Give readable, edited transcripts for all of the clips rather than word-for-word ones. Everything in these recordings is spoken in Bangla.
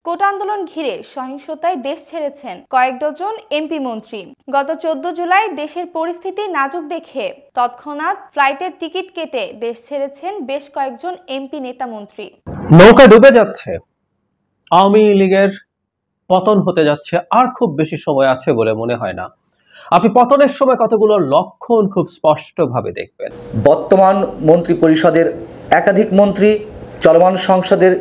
কোটা আন্দোলন ঘিরে সহিংসতায় দেশ ছেড়েছেন কয়েক ডজন এমপি মন্ত্রী। গত 14 জুলাই দেশের পরিস্থিতি নাজুক দেখে তৎক্ষণাৎ ফ্লাইটের টিকিট কেটে দেশ ছেড়েছেন বেশ কয়েকজন এমপি নেতা মন্ত্রী। নৌকা ডুবে যাচ্ছে, আওয়ামী লীগের পতন হতে যাচ্ছে, আর খুব বেশি সময় আছে বলে মনে হয় না। আপনি পতনের সময় কতগুলো লক্ষণ খুব স্পষ্টভাবে দেখবেন। বর্তমান মন্ত্রী পরিষদের একাধিক মন্ত্রী, চলমান সংসদের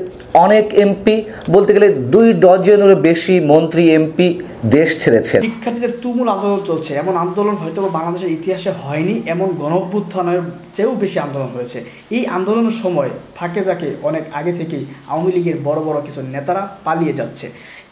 অনেক এমপি, বলতে গেলে 2 ডজনেরও বেশি মন্ত্রী এমপি দেশ ছেড়েছে। শিক্ষার্থীদের তুমুল আন্দোলন চলছে, এমন আন্দোলন হয়তো বাংলাদেশের ইতিহাসে হয়নি, এমন গণঅভ্যুত্থানের চেয়েও বেশি আন্দোলন হয়েছে। এই আন্দোলনের সময় ফাঁকে যাকে অনেক আগে থেকেই আওয়ামী লীগের বড় বড় কিছু নেতারা পালিয়ে যাচ্ছে।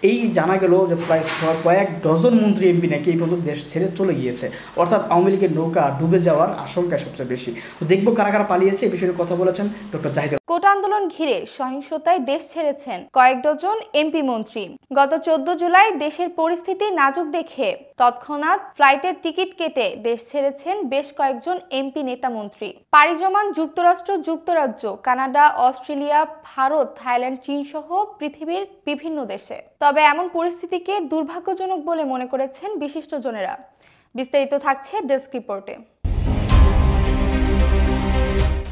এই জানা গেল যে প্রায় কয়েক ডজন মন্ত্রী এমপি নাকি এই পর্যন্ত দেশ ছেড়ে চলে গিয়েছে, অর্থাৎ আওয়ামী লীগের নৌকা ডুবে যাওয়ার আশঙ্কা সবচেয়ে বেশি। তো দেখবো কারা কারা পালিয়েছে, এই বিষয়ে কথা বলেছেন ডক্টর জাহিদ। কোটা আন্দোলন ঘিরে সহিংসতায় দেশ ছেড়েছেন কয়েক ডজন এমপি মন্ত্রী। গত 14 জুলাই দেশের পরিস্থিতি নাজুক দেখে তৎক্ষণাৎ ফ্লাইটের টিকিট কেটে দেশ ছেড়েছেন বেশ কয়েকজন এমপি নেতা মন্ত্রী। পাড়ি জমান যুক্তরাষ্ট্র, যুক্তরাজ্য, কানাডা, অস্ট্রেলিয়া, ভারত, থাইল্যান্ড, চীন সহ পৃথিবীর বিভিন্ন দেশে। তবে এমন পরিস্থিতিকে দুর্ভাগ্যজনক বলে মনে করেছেন বিশিষ্টজনেরা। বিস্তারিত থাকছে ডেস্ক রিপোর্টে।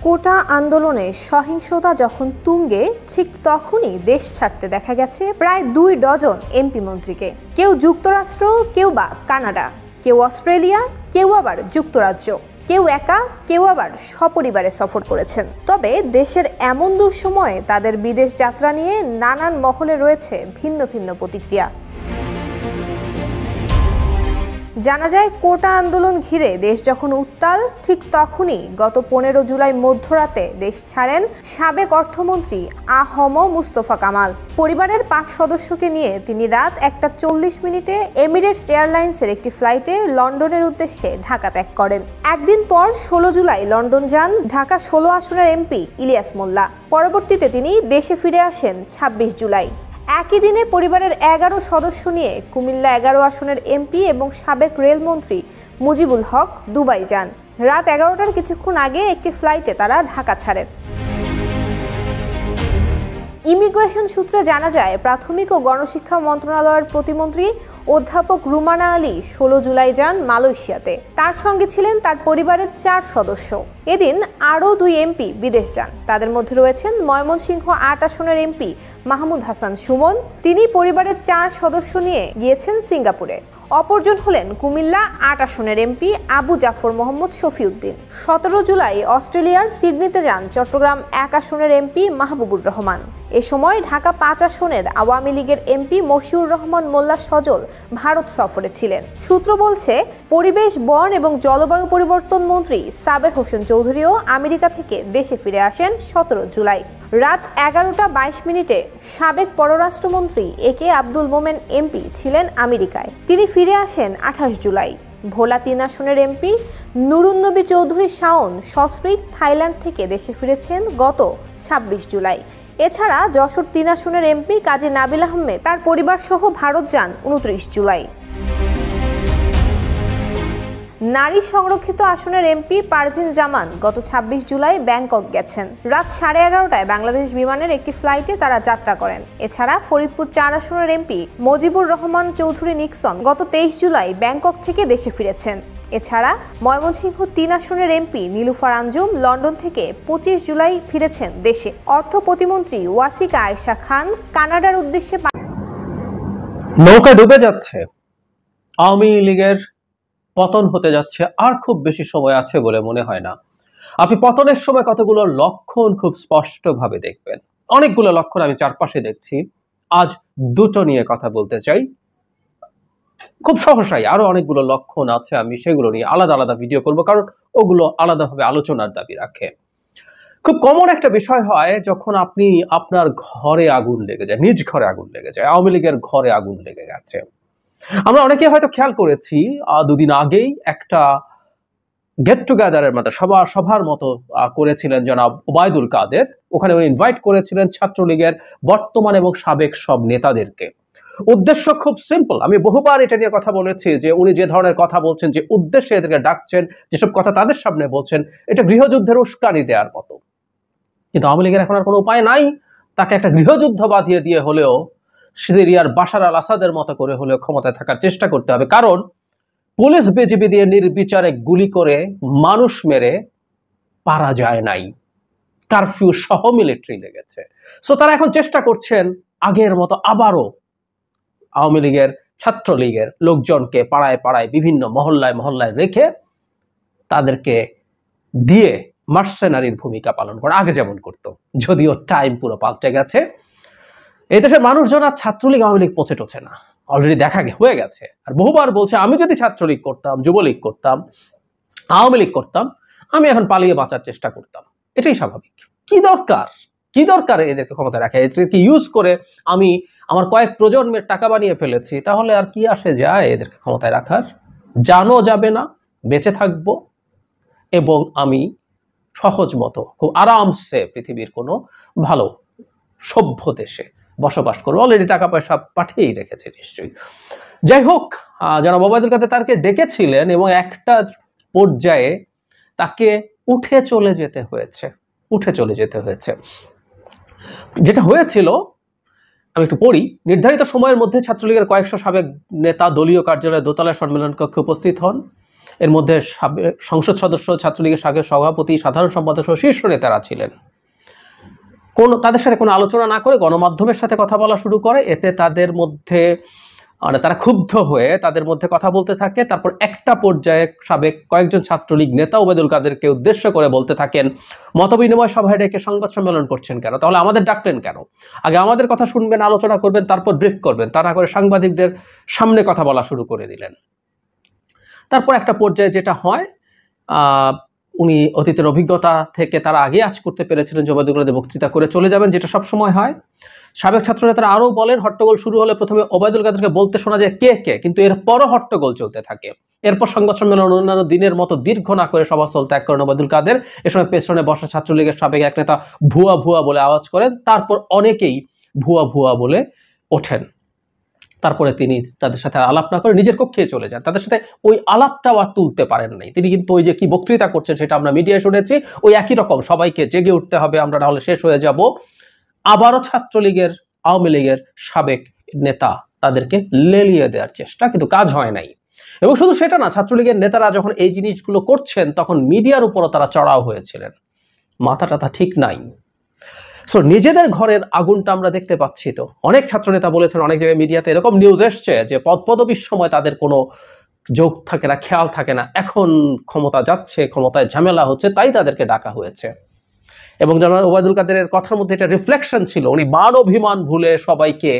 কোটা আন্দোলনে সহিংসতা যখন তুঙ্গে, ঠিক তখনই দেশ ছাড়তে দেখা গেছে প্রায় 2 ডজন এমপি মন্ত্রীকে। কেউ যুক্তরাষ্ট্র, কেউ বা কানাডা, কেউ অস্ট্রেলিয়া, কেউ আবার যুক্তরাজ্য, কেউ একা, কেউ আবার সপরিবারে সফর করেছেন। তবে দেশের এমন দুঃসময়ে তাদের বিদেশ যাত্রা নিয়ে নানান মহলে রয়েছে ভিন্ন ভিন্ন প্রতিক্রিয়া। জানা যায়, কোটা আন্দোলন ঘিরে দেশ যখন উত্তাল, ঠিক তখনই গত 15 জুলাই মধ্যরাতে দেশ ছাড়েন সাবেক অর্থমন্ত্রী আ.হ.ম মুস্তফা কামাল। পরিবারের 5 সদস্যকে নিয়ে তিনি রাত 1:40 মিনিটে এমিরেটস এয়ারলাইন্সের একটি ফ্লাইটে লন্ডনের উদ্দেশ্যে ঢাকা ত্যাগ করেন। একদিন পর 16 জুলাই লন্ডন যান ঢাকা 16 আসনের এমপি ইলিয়াস মোল্লা। পরবর্তীতে তিনি দেশে ফিরে আসেন 26 জুলাই। একই দিনে পরিবারের 11 সদস্য নিয়ে কুমিল্লা 11 আসনের এমপি এবং সাবেক রেলমন্ত্রী মুজিবুল হক দুবাই যান। রাত 11টার কিছুক্ষণ আগে একটি ফ্লাইটে তারা ঢাকা ছাড়েন। ইমিগ্রেশন সূত্রে জানা যায়, প্রাথমিক ও গণশিক্ষা মন্ত্রণালয়ের প্রতিমন্ত্রী অধ্যাপক রুমানা আলী 16 জুলাই যান মালয়েশিয়াতে। তার সঙ্গে ছিলেন তার পরিবারের 4 সদস্য। এদিন আরও 2 এমপি বিদেশ যান। তাদের মধ্যে রয়েছেন ময়মনসিংহ 8 আসনের এমপি মাহমুদ হাসান সুমন। তিনি পরিবারের 4 সদস্য নিয়ে গিয়েছেন সিঙ্গাপুরে। অপরজন হলেন কুমিল্লা 8 আসনের এমপি আবু জাফর মোহাম্মদ শফিউদ্দিন। 17 জুলাই অস্ট্রেলিয়ার সিডনিতে যান চট্টগ্রাম 1 আসনের এমপি মাহবুবুর রহমান। এ সময় ঢাকা 5 আসনের আওয়ামী লীগের এমপি মশিউর রহমান মোল্লা সজল ভারত সফরে ছিলেন। সূত্র বলছে, পরিবেশ, বন এবং জলবায়ু পরিবর্তন মন্ত্রী সাবের হোসেন চৌধুরীও আমেরিকা থেকে দেশে ফিরে আসেন 17 জুলাই। রাত 11:22 মিনিটে সাবেক পররাষ্ট্রমন্ত্রী এ.কে আব্দুল মোমেন এমপি ছিলেন আমেরিকায়। তিনি ফিরে আসেন 28 জুলাই। ভোলা 3 আসনের এমপি নুরুন্নবী চৌধুরী শাওন সস্ত্রীক থাইল্যান্ড থেকে দেশে ফিরেছেন গত 26 জুলাই। এছাড়া যশোর 3 আসনের এমপি কাজী নাবিল আহমেদ তার পরিবার সহ ভারত যান 29 জুলাই। নারী সংরক্ষিত আসনের এমপি পারভিন জামান গত 26 জুলাই ব্যাংকক গেছেন। রাত 11:30টায় বাংলাদেশ বিমানের একটি ফ্লাইটে তারা যাত্রা করেন। এছাড়া ফরিদপুর 4 আসনের এমপি মজিবুর রহমান চৌধুরী নিক্সন গত 23 জুলাই ব্যাংকক থেকে দেশে ফিরেছেন। এছাড়া ময়মনসিংহ 3 আসনের এমপি নীলুফার আঞ্জুম লন্ডন থেকে 25 জুলাই ফিরেছেন দেশে। অর্থ প্রতিমন্ত্রী ওয়াসিকা আয়েশা খান কানাডার উদ্দেশ্যে। নৌকা ডুবে যাচ্ছে, আওয়ামী লীগের পতন হতে যাচ্ছে, আর খুব বেশি সময় আছে বলে মনে হয় না। আপনি পতনের সময় কতগুলো লক্ষণ খুব স্পষ্টভাবে দেখবেন। অনেকগুলো লক্ষণ আমি চারপাশে দেখছি। আজ 2টো নিয়ে কথা বলতে চাই। খুব সহসাই আরো অনেকগুলো লক্ষণ আছে, আমি সেগুলো নিয়ে আলাদা আলাদা ভিডিও করব, কারণ ওগুলো আলাদাভাবে আলোচনার দাবি রাখে। খুব কমন একটা বিষয় হয় যখন আপনি আপনার ঘরে আগুন লেগে যায়, নিজ ঘরে আগুন লেগে যায়। আওয়ামী লীগের ঘরে আগুন লেগে গেছে। আমরা অনেকে হয়তো খেয়াল করেছি, 2 দিন আগেই একটা গেট টুগেদারের মতো সভার মতো করেছিলেন জনাব ওবায়দুল কাদের। ওখানে উনি ইনভাইট করেছিলেন ছাত্রলীগের বর্তমান এবং সাবেক সব নেতাদেরকে। উদ্দেশ্য খুব সিম্পল। আমি বহুবার এটা নিয়ে কথা বলেছি যে উনি যে ধরনের কথা বলছেন, যে উদ্দেশ্যে এদেরকে ডাকছেন, যেসব কথা তাদের সামনে বলছেন, এটা গৃহযুদ্ধের উস্কানি দেওয়ার মতো। কিন্তু আওয়ামী লীগের এখন আর কোনো উপায় নাই, তাকে একটা গৃহযুদ্ধ বাঁধিয়ে দিয়ে হলেও সিরিয়ার বাশার আল আসাদের মতো করে হলেও ক্ষমতায় থাকার চেষ্টা করতে হবে, কারণ পুলিশ বিজিবি দিয়ে নির্বিচারে গুলি করে মানুষ মেরে পারা যায় নাই, কারফিউ সহ মিলিটারি লেগেছে। সো তারা এখন চেষ্টা করছেন আগের মতো আবারও আওয়ামী লীগের ছাত্রলীগের লোকজনকে পাড়ায় পাড়ায় বিভিন্ন মহল্লায় মহল্লায় রেখে তাদেরকে দিয়ে মার্সেনারির ভূমিকা পালন করা, আগে যেমন করতো, যদিও টাইম পুরো পাল্টে গেছে। এই দেশের মানুষজন আর ছাত্রলীগ আওয়ামী লীগ পচে টছে না, অলরেডি দেখা হয়ে গেছে। আর বহুবার বলছে আমি যদি ছাত্রলীগ করতাম, যুবলীগ করতাম, আওয়ামী লীগ করতাম, আমি এখন পালিয়ে বাঁচার চেষ্টা করতাম, এটাই স্বাভাবিক। কি দরকার এদেরকে ক্ষমতা রাখা? এদেরকে ইউজ করে আমি আমার কয়েক প্রজন্মের টাকা বানিয়ে ফেলেছি, তাহলে আর কি আসে যায় এদেরকে ক্ষমতায় রাখার? জানো যাবে না, বেঁচে থাকবো এবং আমি সহজ মতো খুব আরামসে পৃথিবীর কোনো ভালো সভ্য দেশে বসবাস করবো। অলরেডি টাকা পয়সা পাঠিয়েই রেখেছে নিশ্চয়ই। যাই হোক, যারা ওবায়দুল কাদের তাকে ডেকেছিলেন এবং একটা পর্যায়ে তাকে উঠে চলে যেতে হয়েছে। যেটা হয়েছিল আমি একটু পড়ি। নির্ধারিত সময়ের মধ্যে ছাত্রলীগের কয়েকশো সাবেক নেতা দলীয় কার্যালয়ে দোতলায় সম্মেলন কক্ষে উপস্থিত হন। এর মধ্যে সংসদ সদস্য, ছাত্রলীগের সাবেক সভাপতি, সাধারণ সম্পাদক সহ শীর্ষ নেতারা ছিলেন। তাদের সাথে কোনো আলোচনা না করে গণমাধ্যমের সাথে কথা বলা শুরু করে। এতে তাদের মধ্যে তারা ক্ষুব্ধ হয়ে তাদের মধ্যে কথা বলতে থাকে। তারপর একটা পর্যায়ে সাবেক কয়েকজন ছাত্রলীগ নেতা ওবায়দুল কাদেরকে উদ্দেশ্য করে বলতে থাকেন, মতবিনিময় সভায় ডেকে সংবাদ সম্মেলন করছেন কেন? তাহলে আমাদের ডাকলেন কেন? আগে আমাদের কথা শুনবেন, আলোচনা করবেন, তারপর ব্রিফ করবেন। তা না করে সাংবাদিকদের সামনে কথা বলা শুরু করে দিলেন। তারপর একটা পর্যায়ে যেটা হয়, উনি অতীতের অভিজ্ঞতা থেকে তারা আগে আজ করতে পেরেছিলেন যে ওবায়দুল কাদের বক্তৃতা করে চলে যাবেন, যেটা সবসময় হয়। সাবেক ছাত্রনেতারা আরও বলেন, হট্টগোল শুরু হলে প্রথমে ওবায়দুল কাদেরকে বলতে শোনা যায় কে কে, কিন্তু এরপরও হট্টগোল চলতে থাকে। এরপর সংবাদ সম্মেলন অন্যান্য দিনের মতো দীর্ঘ না করে সভাস্থল ত্যাগ করেন ওবায়দুল কাদের। এ সময় পেছনে বসা ছাত্রলীগের সাবেক এক নেতা ভুয়া ভুয়া বলে আওয়াজ করেন। তারপর অনেকেই ভুয়া ভুয়া বলে ওঠেন। তারপরে তিনি তাদের সাথে আলাপ না করে নিজের কক্ষে চলে যান। তাদের সাথে ওই আলাপটাও আর তুলতে পারেন নাই তিনি, কিন্তু ওই যে কি বক্তৃতা করছেন সেটা আমরা মিডিয়ায় শুনেছি। ওই একই রকম সবাইকে জেগে উঠতে হবে, আমরা নাহলে শেষ হয়ে যাব। আবারও ছাত্রলীগের, আওয়ামী লীগের সাবেক নেতা তাদেরকে লেলিয়ে দেওয়ার চেষ্টা, কিন্তু কাজ হয় নাই। এবং শুধু সেটা না, ছাত্রলীগের নেতারা যখন এই জিনিসগুলো করছেন তখন মিডিয়ার উপরও তারা চড়াও হয়েছিলেন। মাথা টাথা ঠিক নাই। সো নিজেদের ঘরের আগুনটা আমরা দেখতে পাচ্ছি। তো অনেক ছাত্রনেতা বলেছেন, অনেক জায়গায় মিডিয়াতে এরকম নিউজ এসছে যে পদপদবীর সময় তাদের কোনো যোগ থাকে না, খেয়াল থাকে না। এখন ক্ষমতা যাচ্ছে, ক্ষমতায় ঝামেলা হচ্ছে, তাই তাদেরকে ডাকা হয়েছে। এবং জনাব ওবায়দুল কাদেরের কথার মধ্যে এটা রিফ্লেকশন ছিল, উনি মান অভিমান ভুলে সবাইকে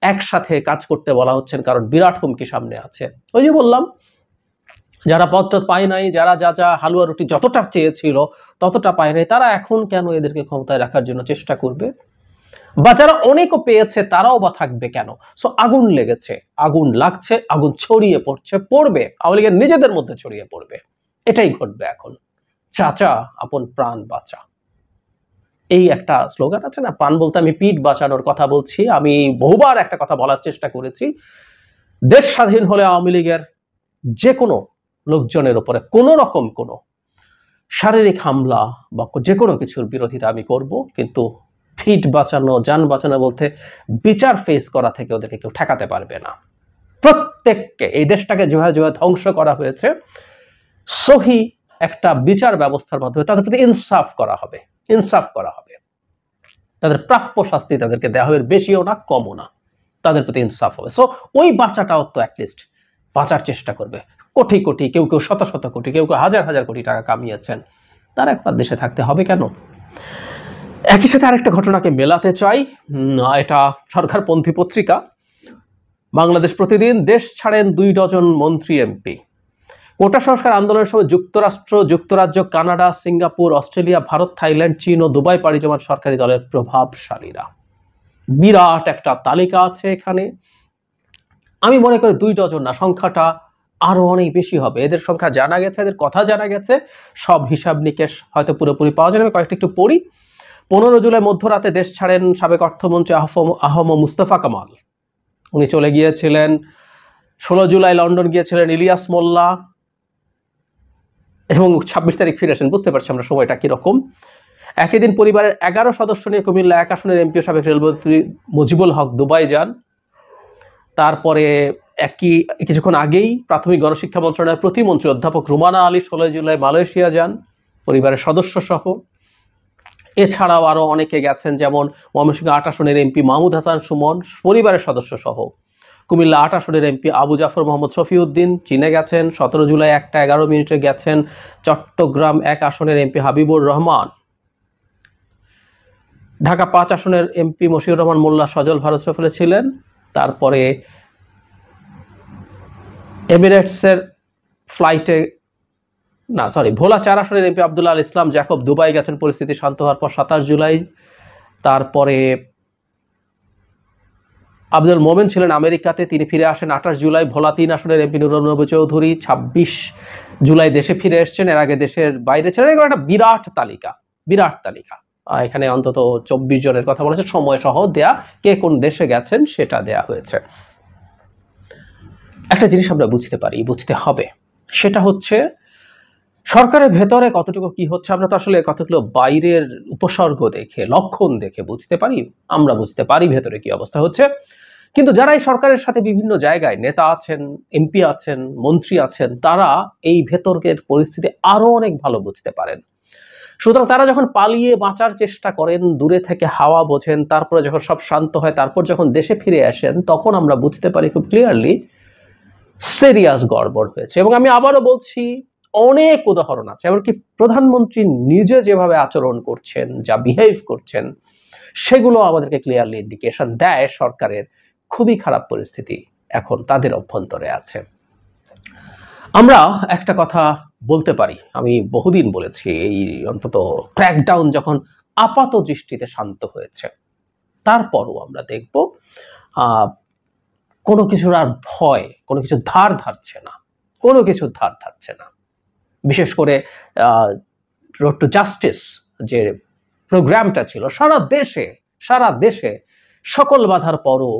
একসাথে কাজ করতে বলা হচ্ছেন, কারণ বিরাট হুমকি সামনে আছে। ওই যে বললাম, যারা পদটা পায় নাই, যারা যা যা হালুয়া রুটি যতটা চেয়েছিল ততটা পায় নাই, তারা এখন কেন এদেরকে ক্ষমতায় রাখার জন্য চেষ্টা করবে? বা যারা অনেকও পেয়েছে তারাও বা থাকবে কেন? সো আগুন লেগেছে, আগুন লাগছে, আগুন ছড়িয়ে পড়বে, আওয়ামী লীগের নিজেদের মধ্যে ছড়িয়ে পড়বে। এটাই ঘটবে এখন। চাচা আপন প্রাণ বাঁচা, এই একটা স্লোগান আছে না, প্রাণ বলতে আমি পিঠ বাঁচানোর কথা বলছি। আমি বহুবার একটা কথা বলার চেষ্টা করেছি, দেশ স্বাধীন হলে আওয়ামী লীগের যে কোনো লোকজনের উপরে কোনো রকম কোনো শারীরিক হামলা বা যে কোনো কিছুর বিরোধিতা আমি করব, কিন্তু ফিট বাঁচানো, যান বাঁচানো বলতে বিচার ফেস করা থেকে ওদেরকে কেউ ঠেকাতে পারবে না। প্রত্যেককে, এই দেশটাকে যেভাবে যেভাবে ধ্বংস করা হয়েছে, সহি একটা বিচার ব্যবস্থার মাধ্যমে তাদের প্রতি ইনসাফ করা হবে, তাদের প্রাপ্য শাস্তি তাদেরকে দেওয়া হবে, বেশিও না কমও না, তাদের প্রতি ইনসাফ হবে। সো ওই বাচ্চাটাও তো অ্যাটলিস্ট বাঁচার চেষ্টা করবে। কোটি কোটি, কেউ কেউ শত শত কোটি, কেউ কেউ হাজার হাজার কোটি টাকা কামিয়েছেন, তারা একবার দেশে থাকতে হবে কেন? একই সাথে আরেকটা ঘটনাকে মেলাতে চাই। এটা সরকারপন্থী পত্রিকা বাংলাদেশ প্রতিদিন। দেশ ছাড়েন 2 ডজন মন্ত্রী এমপি। কোটা সংস্কার আন্দোলনের সময় যুক্তরাষ্ট্র, যুক্তরাজ্য, Canada, Singapore, Australia, Bharat, Thailand, চীন ও দুবাই পাড়ি জমান সরকারি দলের প্রভাবশালীরা। বিরাট একটা তালিকা আছে এখানে। আমি মনে করি 2 ডজন না, সংখ্যাটা আরো অনেক বেশি হবে। এদের সংখ্যা জানা গেছে, এদের কথা জানা গেছে, সব হিসাব নিকেশ হয়তো পুরোপুরি পাওয়া যাবে। কয়েকটা একটু পড়ি। 15 জুলাই মধ্যরাতে দেশ ছাড়েন সাবেক অর্থমন্ত্রী আহম মুস্তফা কামাল, উনি চলে গিয়েছিলেন। 16 জুলাই লন্ডন গিয়েছিলেন ইলিয়াস মোল্লা এবং 26 তারিখ ফিরেছেন। বুঝতে পারছি আমরা সময়টা কিরকম। একই দিন পরিবারের 11 সদস্য নিয়ে কুমিল্লা 1 আসনের এমপি সাবেক রেলমন্ত্রী মুজিবুল হক দুবাই যান। তারপরে কিছুক্ষণ আগেই প্রাথমিক গণশিক্ষা মন্ত্রণালয়ের প্রতিমন্ত্রী অধ্যাপক রুমানা আলী 16 জুলাই মালয়েশিয়া যান পরিবারের সদস্য সহ। এছাড়াও আরো অনেকে গেছেন, যেমন ময়মনসিংহ 8 আসনের এমপি মাহমুদ হাসান সুমন পরিবারের সদস্য সহ, কুমিল্লা 8 আসনের এমপি আবু জাফর মোহাম্মদ শফিউদ্দিন চীনে গেছেন, 17 জুলাই 1:11 গেছেন চট্টগ্রাম 1 আসনের এমপি হাবিবুর রহমান, ঢাকা 5 আসনের এমপি মশিউর রহমান মোল্লা সজল ভারত সফরে ছিলেন। তারপরে এমিরেটসের ফ্লাইটে ভোলা 4 আসনের এমপি আব্দুল্লাহ আল ইসলাম জ্যাকব দুবাই গেছেন পরিস্থিতি শান্ত হওয়ার পর 27 জুলাই। তারপরে আব্দুল মোমেন ছিলেন আমেরিকাতে, তিনি ফিরে আসেন 28 জুলাই। ভোলা 3 আসনের এমপি নুরুল নবী চৌধুরী 26 জুলাই দেশে ফিরে এসেছেন, এর আগে দেশের বাইরে ছিলেন। এগুলো একটা বিরাট তালিকা। এখানে অন্তত 24 জনের কথা বলেছে, সময় সহ দেয়া, কে কোন দেশে গেছেন সেটা দেয়া হয়েছে। একটা জিনিস আমরা বুঝতে হবে, সেটা হচ্ছে সরকারের ভেতরে কতটুকু কি হচ্ছে। আমরা তো আসলে কতগুলো বাইরের উপসর্গ দেখে, লক্ষণ দেখে বুঝতে পারি, আমরা বুঝতে পারি ভেতরে কি অবস্থা হচ্ছে। কিন্তু যারা এই সরকারের সাথে বিভিন্ন জায়গায় নেতা আছেন, এমপি আছেন, মন্ত্রী আছেন, তারা এই ভেতরের পরিস্থিতি আরো অনেক ভালো বুঝতে পারেন। সুতরাং তারা যখন পালিয়ে বাঁচার চেষ্টা করেন, দূরে থেকে হাওয়া বোঝেন, তারপরে যখন সব শান্ত হয়, তারপর যখন দেশে ফিরে আসেন, তখন আমরা বুঝতে পারি খুব ক্লিয়ারলি সিরিয়াস গড়বড় হয়েছে। এবং আমি আবারও বলছি, অনেক উদাহরণ আছে, এমনকি প্রধানমন্ত্রী নিজে যেভাবে আচরণ করছেন, যা বিহেভ করছেন, সেগুলো আমাদেরকে ক্লিয়ারলি ইন্ডিকেশন দেয় সরকারের খুবই খারাপ পরিস্থিতি এখন তাদের অভ্যন্তরে আছে। আমরা একটা কথা বলতে পারি, আমি বহুদিন বলেছি, এই অন্তত ক্র্যাকডাউন যখন আপাত দৃষ্টিতে শান্ত হয়েছে, তারপরও আমরা দেখব কোনো কিছুর আর ভয়, কোনো কিছু ধার ধারছে না। বিশেষ করে রোড টু জাস্টিস যে প্রোগ্রামটা ছিল, সারা দেশে সকল বাধার পরও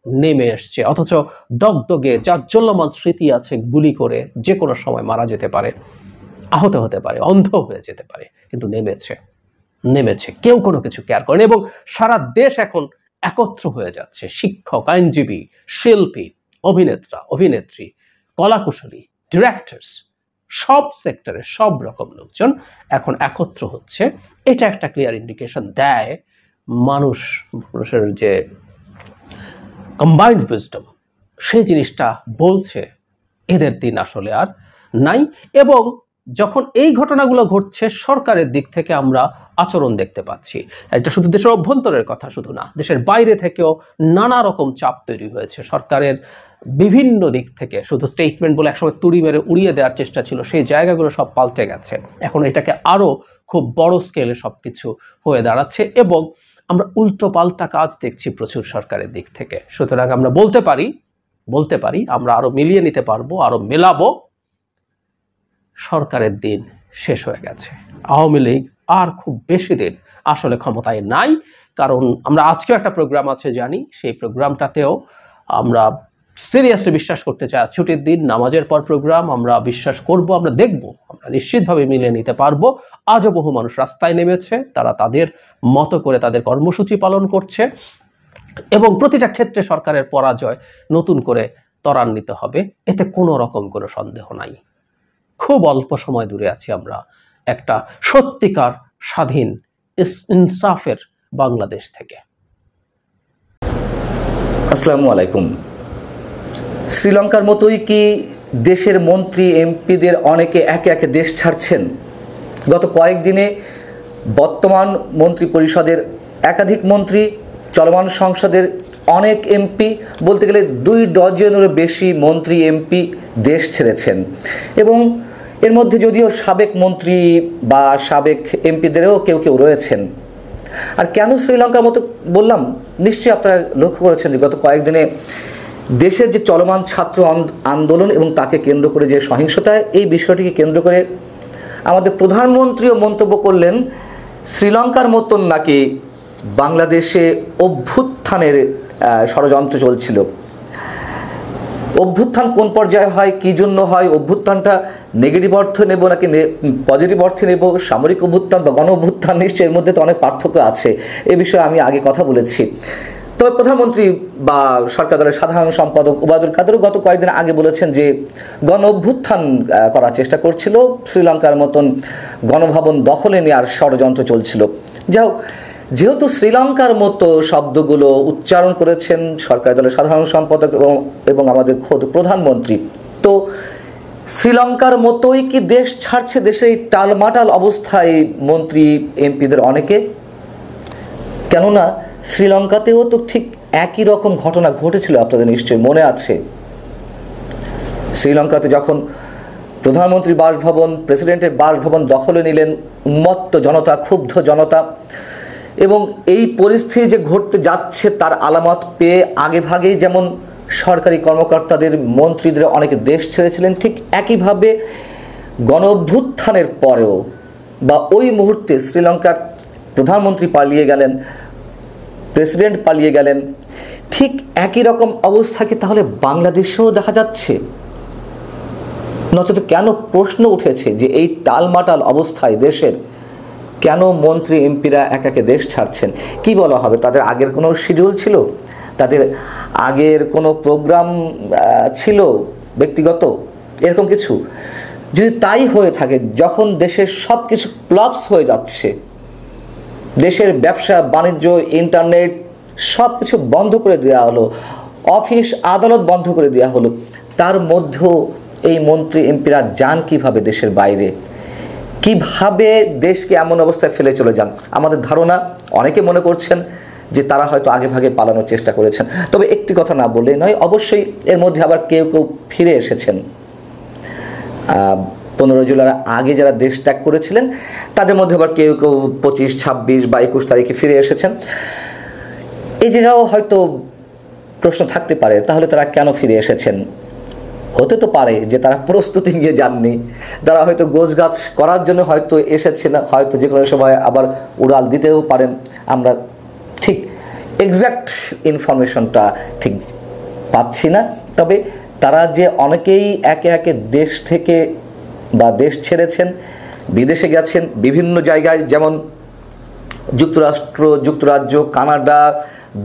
নেমে এসছে, অথচ দগদগে জাজ্জল্যমান স্মৃতি আছে, গুলি করে যে কোনো সময় মারা যেতে পারে, আহত হতে পারে, অন্ধ হয়ে যেতে পারে, কিন্তু নেমেছে, কেউ কোনো কিছু কেয়ার করেনি। এবং সারা দেশ এখন একত্র হয়ে যাচ্ছে, শিক্ষক, আইনজীবী, শিল্পী, অভিনেত্রী, কলাকুশলী, ডিরেক্টরস, সব সেক্টরে সব রকম লোকজন এখন একত্র হচ্ছে। এটা একটা ক্লিয়ার ইন্ডিকেশন দেয় মানুষের যে কম্বাইন্ড উইজডম, সেই জিনিসটা বলছে এদের দিন আসলে আর নাই। এবং যখন এই ঘটনাগুলো ঘটছে, সরকারের দিক থেকে আমরা আচরণ দেখতে পাচ্ছি। এটা শুধু দেশের অভ্যন্তরের কথা শুধু না, দেশের বাইরে থেকেও নানা রকম চাপ তৈরি হয়েছে সরকারের বিভিন্ন দিক থেকে। শুধু স্টেটমেন্ট বলে একসময় তুড়ি মেরে উড়িয়ে দেওয়ার চেষ্টা ছিল, সেই জায়গাগুলো সব পাল্টে গেছে। এখন এটাকে আরো খুব বড় স্কেলে সবকিছু হয়ে দাঁড়াচ্ছে এবং আমরা উল্টো পাল্টা কাজ দেখছি প্রচুর সরকারের দিক থেকে। সুতরাং আমরা বলতে পারি আমরা আরো মিলিয়ে নিতে পারবো, আরো মেলাবো, সরকারের দিন শেষ হয়ে গেছে। আওয়ামী লীগ আর খুব বেশি দিন আসলে ক্ষমতায় নাই। কারণ আমরা আজকেও একটা প্রোগ্রাম আছে জানি, সেই প্রোগ্রামটাতেও আমরা সিরিয়াসলি বিশ্বাস করতে চাই, ছুটির দিন নামাজের পর প্রোগ্রাম, আমরা বিশ্বাস করব, আমরা দেখব, আমরা নিশ্চিতভাবে মিলিয়ে নিতে পারবো। আজও বহু মানুষ রাস্তায় নেমেছে, তারা তাদের মতো করে তাদের কর্মসূচি পালন করছে এবং প্রতিটা ক্ষেত্রে সরকারের পরাজয় নতুন করে ত্বরান্বিত হবে, এতে কোনো রকম কোনো সন্দেহ নাই। খুব অল্প সময় দূরে আছি আমরা একটা সত্যিকার স্বাধীন ইনসাফের বাংলাদেশ থেকে। আসসালামু আলাইকুম। শ্রীলঙ্কার মতোই কি দেশের মন্ত্রী এমপিদের অনেকে একে একে দেশ ছাড়ছেন? গত কয়েকদিনে বর্তমান মন্ত্রী পরিষদের একাধিক মন্ত্রী, চলমান সংসদের অনেক এমপি, বলতে গেলে 2 ডজনেরও বেশি মন্ত্রী এমপি দেশ ছেড়েছেন। এবং এর মধ্যে যদিও সাবেক মন্ত্রী বা সাবেক এমপিদেরও কেউ রয়েছেন। আর কেন শ্রীলঙ্কার মতো বললাম, নিশ্চয়ই আপনারা লক্ষ্য করেছেন যে গত কয়েকদিনে দেশের যে চলমান ছাত্র আন্দোলন এবং তাকে কেন্দ্র করে যে সহিংসতা, এই বিষয়টিকে কেন্দ্র করে আমাদের প্রধানমন্ত্রীও মন্তব্য করলেন শ্রীলঙ্কার মতন নাকি বাংলাদেশে অভ্যুত্থানের ষড়যন্ত্র চলছিল। অভ্যুত্থান কোন পর্যায়ে হয়, কী জন্য হয়, অভ্যুত্থানটা নেগেটিভ অর্থ নেব নাকি পজিটিভ অর্থে নেব, সামরিক অভ্যুত্থান বা গণ অভ্যুত্থান, নিশ্চয়ই এর মধ্যে তো অনেক পার্থক্য আছে। এ বিষয়ে আমি আগে কথা বলেছি। তবে প্রধানমন্ত্রী বা সরকার দলের সাধারণ সম্পাদক ওবায়দুল কাদেরও গত কয়েকদিন আগে বলেছেন যে গণ অভ্যুত্থান করার চেষ্টা করছিল, শ্রীলঙ্কার মতন গণভবন দখলে নেওয়ার ষড়যন্ত্র চলছিল। যাও, যেহেতু শ্রীলঙ্কার মতো শব্দগুলো উচ্চারণ করেছেন সরকার দলের সাধারণ সম্পাদক এবং আমাদের খোদ প্রধানমন্ত্রী, তো শ্রীলঙ্কার মতোই কি দেশ ছাড়ছে দেশে এই টালমাটাল অবস্থায় মন্ত্রী এমপিদের অনেকে? কেননা শ্রীলঙ্কাতেও তো ঠিক একই রকম ঘটনা ঘটেছিল, আপনাদের নিশ্চয়ই মনে আছে। শ্রীলঙ্কাতে যখন প্রধানমন্ত্রী বাসভবন, প্রেসিডেন্টের বাসভবন দখলে নিলেন উন্মত্ত জনতা, ক্ষুব্ধ জনতা, এবং এই পরিস্থিতি যে ঘটতে যাচ্ছে তার আলামত পেয়ে আগেভাগেই যেমন সরকারি কর্মকর্তাদের, মন্ত্রীদের অনেকে দেশ ছেড়েছিলেন, ঠিক একইভাবে গণ অভ্যুত্থানের পরেও বা ওই মুহূর্তে শ্রীলঙ্কার প্রধানমন্ত্রী পালিয়ে গেলেন, প্রেসিডেন্ট পালিয়ে গেলেন, ঠিক একই রকম অবস্থা কি তাহলে বাংলাদেশেও দেখা যাচ্ছে? নচেত কেন প্রশ্ন উঠেছে যে এই টালমাটাল অবস্থায় দেশের কেন মন্ত্রী এমপিরা এক একে দেশ ছাড়ছেন? কি বলা হবে, তাদের আগের কোনো শিডিউল ছিল, তাদের আগের কোনো প্রোগ্রাম ছিল ব্যক্তিগত, এরকম কিছু? যদি তাই হয়ে থাকে, যখন দেশের সব কিছু ক্লাবস হয়ে যাচ্ছে, দেশের ব্যবসা বাণিজ্য, ইন্টারনেট সব কিছু বন্ধ করে দেওয়া হলো, অফিস আদালত বন্ধ করে দেওয়া হলো, তার মধ্যেও এই মন্ত্রী এমপিরা যান কিভাবে দেশের বাইরে? কিভাবে দেশকে এমন অবস্থায় ফেলে চলে যান? আমাদের ধারণা, অনেকে মনে করছেন যে তারা হয়তো আগে ভাগে পালানোর চেষ্টা করেছেন। তবে একটি কথা না বললেই নয়, অবশ্যই এর মধ্যে আবার কেউ কেউ ফিরে এসেছেন। 15 জুলাই আগে যারা দেশ ত্যাগ করেছিলেন তাদের মধ্যে আবার কেউ কেউ 25, 26 বা 21 তারিখে ফিরে এসেছেন। এই জায়গাও হয়তো প্রশ্ন থাকতে পারে, তাহলে তারা কেন ফিরে এসেছেন? হতে তো পারে যে তারা প্রস্তুতি নিয়ে যাননি, তারা হয়তো গোছগাছ করার জন্য হয়তো এসেছেন, হয়তো যে কোনো সময় আবার উড়াল দিতেও পারেন। আমরা ঠিক এক্স্যাক্ট ইনফরমেশনটা ঠিক পাচ্ছি না। তবে তারা যে অনেকেই একে একে দেশ থেকে বা দেশ ছেড়েছেন, বিদেশে গেছেন বিভিন্ন জায়গায়, যেমন যুক্তরাষ্ট্র, যুক্তরাজ্য, Canada,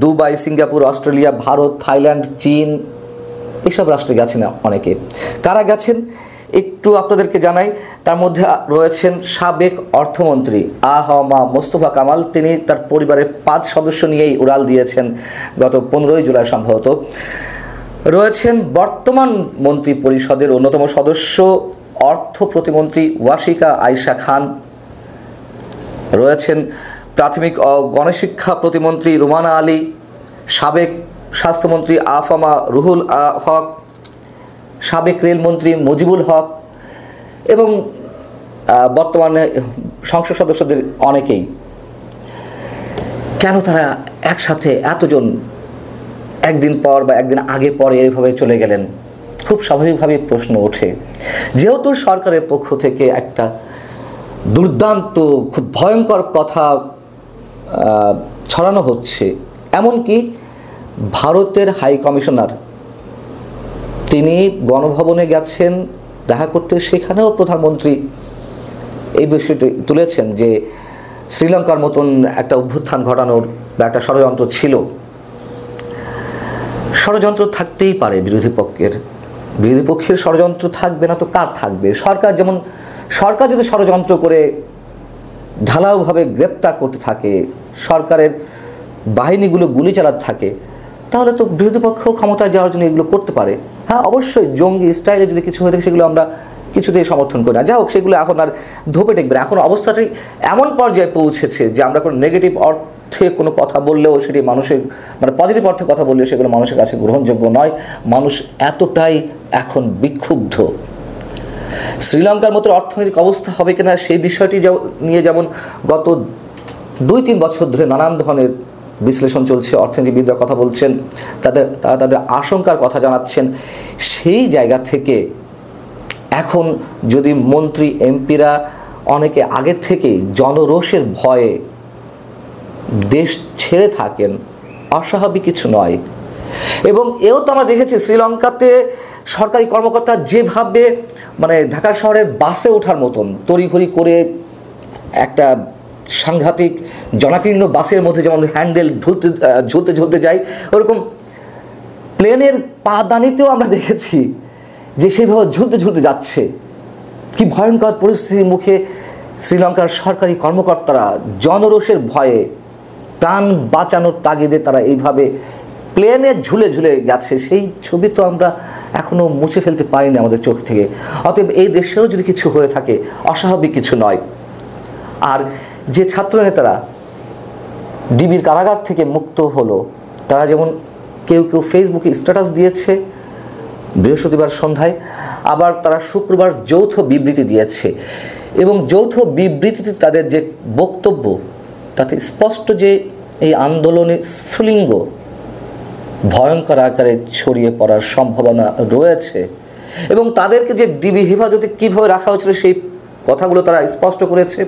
Dubai, Singapore, Australia, Bharat, Thailand, চীন, এসব রাষ্ট্রে গেছেন অনেকে। কারা গেছেন একটু আপনাদেরকে জানাই। তার মধ্যে রয়েছেন সাবেক অর্থমন্ত্রী আ.হ.ম. মোস্তফা কামাল, তিনি তার পরিবারের 5 সদস্য নিয়েই উড়াল দিয়েছেন গত 15 জুলাই সম্ভবত। রয়েছেন বর্তমান মন্ত্রী পরিষদের অন্যতম সদস্য অর্থ প্রতিমন্ত্রী ওয়াশিকা আয়েশা খান, রয়েছেন প্রাথমিক ও গণশিক্ষা প্রতিমন্ত্রী রুমানা আলী, সাবেক স্বাস্থ্যমন্ত্রী আফামা রুহুল হক, সাবেক রেলমন্ত্রী মুজিবুল হক এবং বর্তমানে সংসদ সদস্যদের অনেকেই। কেন তারা একসাথে এতজন একদিন পর বা একদিন আগে পরে এইভাবে চলে গেলেন? খুব স্বাভাবিকভাবে প্রশ্ন ওঠে। যেহেতু সরকারের পক্ষ থেকে একটা দুর্দান্ত, খুব ভয়ঙ্কর কথা ছড়ানো হচ্ছে, এমনকি ভারতের হাই কমিশনার তিনি গণভবনে গেছেন দেখা করতে, সেখানেও প্রধানমন্ত্রী এই বিষয়টি তুলেছেন যে শ্রীলঙ্কার মতন একটা অভ্যুত্থান ঘটানোর বা একটা ষড়যন্ত্র ছিল। ষড়যন্ত্র থাকতেই পারে বিরোধী পক্ষের ষড়যন্ত্র থাকবে না তো কার থাকবে? সরকার যদি ষড়যন্ত্র করে ঢালাওভাবে গ্রেপ্তার করতে থাকে, সরকারের বাহিনীগুলো গুলি চালাতে থাকে, তাহলে তো বিরোধী পক্ষ ক্ষমতায় যাওয়ার জন্য এগুলো করতে পারে। হ্যাঁ, অবশ্যই জঙ্গি স্টাইলে যদি কিছু হয়ে থাকে সেগুলো আমরা কিছুতেই সমর্থন করি না। যা হোক, সেগুলো এখন আর ধোপে টেকবে না। এখন অবস্থাটাই এমন পর্যায়ে পৌঁছেছে যে আমরা কোনো নেগেটিভ অর্থে কোনো কথা বললেও সেটি মানুষের, মানে পজিটিভ অর্থে কথা বললেও সেগুলো মানুষের কাছে গ্রহণযোগ্য নয়। মানুষ এতটাই এখন বিক্ষুব্ধ। শ্রীলঙ্কার মতো অর্থনৈতিক অবস্থা হবে কিনা সেই বিষয়টি নিয়ে যেমন গত 2-3 বছর ধরে নানান ধরনের বিশ্লেষণ চলছে, অর্থনীতিবিদরা কথা বলছেন, তাদের আশঙ্কার কথা জানাচ্ছেন। সেই জায়গা থেকে এখন যদি মন্ত্রী এমপিরা অনেকে আগে থেকে জনরোষের ভয়ে দেশ ছেড়ে থাকেন, অস্বাভাবিক কিছু নয়। এবং এও তো আমরা দেখেছি শ্রীলঙ্কাতে সরকারি কর্মকর্তা যেভাবে মানে ঢাকা শহরের বাসে ওঠার মতন তড়িঘড়ি করে একটা সাংঘাতিক জনাকীর্ণ বাসের মধ্যে যেমন হ্যান্ডেল ঝুলতে ঝুলতে যায়, ওরকম প্লেনের পাদানিতেও আমরা দেখেছি যে সেইভাবে ঝুলতে যাচ্ছে। কি ভয়ঙ্কর পরিস্থিতির মুখে শ্রীলঙ্কার সরকারি কর্মকর্তারা জনরোষের ভয়ে প্রাণ বাঁচানোর তাগিদে তারা এইভাবে প্লেনে ঝুলে গেছে, সেই ছবি তো আমরা এখনও মুছে ফেলতে পারিনি আমাদের চোখ থেকে। অতএব এই দেশেও যদি কিছু হয়ে থাকে অস্বাভাবিক কিছু নয়। আর যে ছাত্রনেতারা ডিবির কারাগার থেকে মুক্ত হলো, তারা যেমন কেউ ফেসবুকে স্ট্যাটাস দিয়েছে বৃহস্পতিবার সন্ধ্যায়, আবার তারা শুক্রবার যৌথ বিবৃতি দিয়েছে, এবং যৌথ বিবৃতিতে তাদের যে বক্তব্য তাতে স্পষ্ট যে এই আন্দোলনে স্ফুলিঙ্গ ভয়ঙ্কর আকারে ছড়িয়ে পড়ার সম্ভাবনা রয়েছে, এবং তাদেরকে যে ডিবি হেফাজতে কীভাবে রাখা হয়েছিল সেই কথাগুলো তারা স্পষ্ট করেছে।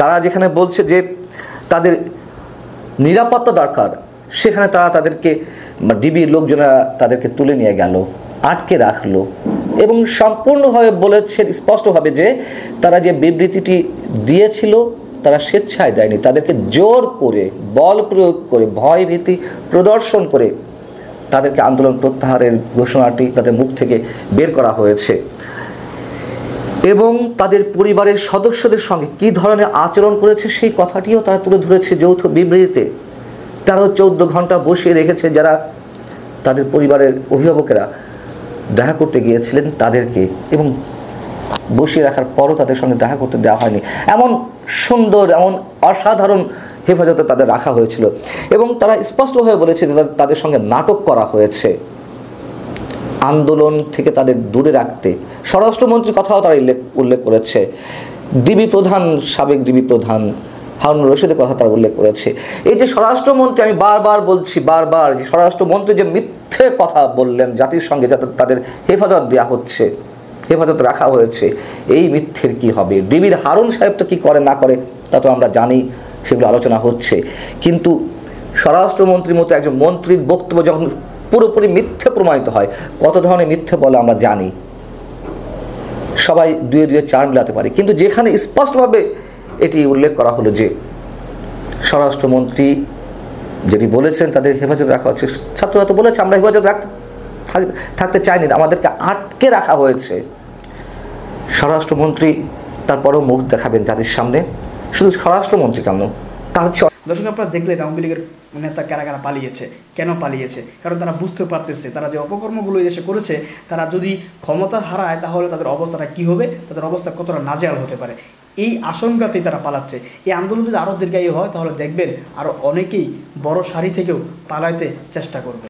তারা যেখানে বলছে যে তাদের নিরাপত্তা দরকার, সেখানে তারা তাদেরকে ডিবির লোকজনেরা তাদেরকে তুলে নিয়ে গেল, আটকে রাখলো, এবং সম্পূর্ণভাবে বলেছে স্পষ্টভাবে যে তারা যে বিবৃতিটি দিয়েছিল তারা স্বেচ্ছায় দেয়নি, তাদেরকে জোর করে বল প্রয়োগ করে ভয় ভীতি প্রদর্শন করে তাদেরকে আন্দোলন প্রত্যাহারের ঘোষণাটি তাদের মুখ থেকে বের করা হয়েছে। এবং তাদের পরিবারের সদস্যদের সঙ্গে কী ধরনের আচরণ করেছে সেই কথাটিও তারা তুলে ধরেছে যৌথ বিবৃতিতে। তারাও 14 ঘন্টা বসিয়ে রেখেছে যারা তাদের পরিবারের অভিভাবকেরা দেখা করতে গিয়েছিলেন তাদেরকে, এবং বসিয়ে রাখার পরও তাদের সঙ্গে দেখা করতে দেওয়া হয়নি। এমন সুন্দর, এমন অসাধারণ হেফাজতে তাদের রাখা হয়েছিল, এবং তারা স্পষ্টভাবে বলেছে যে তাদের সঙ্গে নাটক করা হয়েছে আন্দোলন থেকে তাদের দূরে রাখতে। স্বরাষ্ট্রমন্ত্রীর কথাও তারা উল্লেখ করেছে, সাবেক ডিবি প্রধান হারুন রশিদের কথা তারা উল্লেখ করেছে। এই যে স্বরাষ্ট্রমন্ত্রী, আমি বারবার বলছি যে স্বরাষ্ট্রমন্ত্রী যে মিথ্যে কথা বললেন জাতির সঙ্গে, যাতে তাদের হেফাজত দেওয়া হচ্ছে, হেফাজত রাখা হয়েছে, এই মিথ্যের কি হবে? ডিবির হারুন সাহেব তো কী করে না করে তা তো আমরা জানি, সেগুলো আলোচনা হচ্ছে। কিন্তু স্বরাষ্ট্রমন্ত্রীর মতো একজন মন্ত্রীর বক্তব্য যখন পুরোপুরি মিথ্যে প্রমাণিত হয়, কত ধরনের মিথ্যে বলে আমরা জানি, সবাই দুয়ে চার মিলাতে পারি। কিন্তু যেখানে স্পষ্টভাবে এটি উল্লেখ করা হলো যে স্বরাষ্ট্রমন্ত্রী যেটি বলেছেন তাদের হেফাজত রাখা হচ্ছে, ছাত্ররা তো বলেছে আমরা হেফাজত থাকতে চাইনি, আমাদেরকে আটকে রাখা হয়েছে। স্বরাষ্ট্রমন্ত্রী তারপরেও মুখ দেখাবেন জাতির সামনে। শুধু স্বরাষ্ট্রমন্ত্রী কেন, তার দর্শক আপনারা দেখলেন আওয়ামী লীগের নেতা কারা পালিয়েছে, কেন পালিয়েছে? কারণ তারা বুঝতে পারতেছে তারা যে অপকর্মগুলো এসে করেছে, তারা যদি ক্ষমতা হারায় তাহলে তাদের অবস্থাটা কী হবে, তাদের অবস্থা কতটা নাজেহাল হতে পারে, এই আশঙ্কাতেই তারা পালাচ্ছে। এই আন্দোলন যদি আরও দীর্ঘায়ী হয় তাহলে দেখবেন আরও অনেকেই বড় সারি থেকেও পালাইতে চেষ্টা করবে।